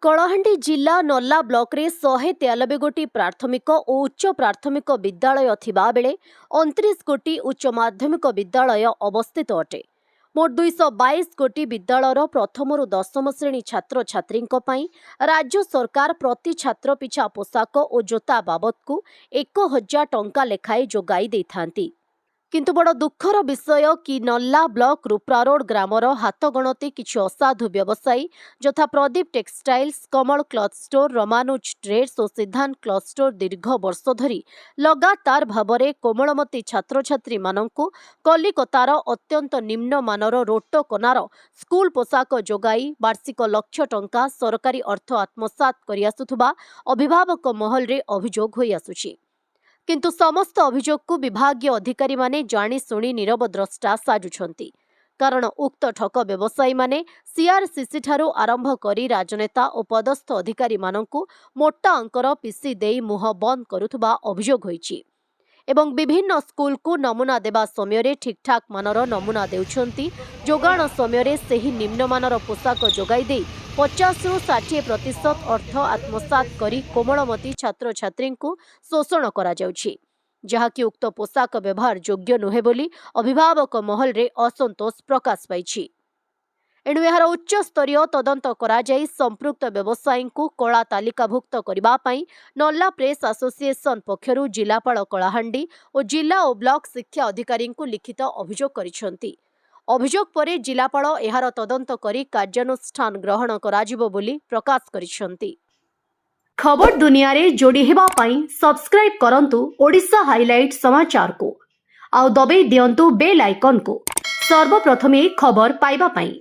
कलाहांडी जिला नल्ला ब्लॉक रे 193 गोटी प्राथमिक और उच्च प्राथमिक विद्यालय थिबा बेले 29 गोटी उच्च माध्यमिक विद्यालय अवस्थित अटे। मोट 222 गोटी विद्यालयर प्रथम रु दशम श्रेणी छात्र छात्री राज्य सरकार प्रति छात्र पिछा पोशाक और जोता बाबद को 1000 टंका लेखाए जोगाई देथांती। किंतु बड़ दुखर विषय कि नल्ला ब्लॉक रूप्रारोड ग्रामर हाथगणती किछि असाधु व्यवसायी यथा प्रदीप टेक्सटाइल्स, कमल क्लथ स्टोर, रमानुज ट्रेड्स और सिद्धांत क्लथ स्टोर दीर्घ वर्ष धरी लगातार भावरे कोमलमती छात्र छात्री मानंकु कलिकतार अत्यंत निम्न मानर रोटकनार स्कूल पोशाक जोगाई वार्षिक लक्ष टंका सरकारी अर्थ आत्मसात करि आसुथुबा अभिभावक महल रे अभियोग होई आसुछि। किंतु समस्त अभियोग को विभागीय अधिकारी माने जानी शुणी नीरव द्रष्टा साजुछंती। कारण उक्त ठक व्यवसायी माने सीआरसीसी ठारू आरंभ करी राजनेता और पदस्थ अधिकारी मानंकु मोटा अंकर पीसी देई मुह बंद करुथुबा अभियोग होईछि एवं विभिन्न स्कूल को नमूना देवा समय ठीक ठाक मानर नमूना देउछंती। जोगाण समय सेही निम्नमानर पोशाक जोगाई दे 50 रु 60% अर्थ आत्मसात करी कोमलमती छात्र छात्री को शोषण करा जाउछि, जहाकि उक्त पोशाक व्यवहार योग्य नुहे बोली अभिभावक महल रे असंतोष प्रकाश पाइछि। एणु यार उच्च स्तरीय तदंत करा जाई संपृक्त व्यवसायी को कला तालिकाभुक्त करबा पई नल्ला प्रेस एसोसिएशन पक्षरु जिलापाल कलाहांडी और जिला और ब्लॉक शिक्षा अधिकारी को लिखित अभियोग करिसेंती। अभियोग परे जिलापाल एहार तदंत करी कार्यानुष्ठान ग्रहण कराजिबो बोली प्रकाश करिसेंती। खबर दुनिया रे जोड़ी हेबा पई सब्सक्राइब करंतु ओडिशा हाइलाइट समाचार को आउ दबे दियंतु बेल आइकन को सर्वप्रथमे खबर पाइबा पई।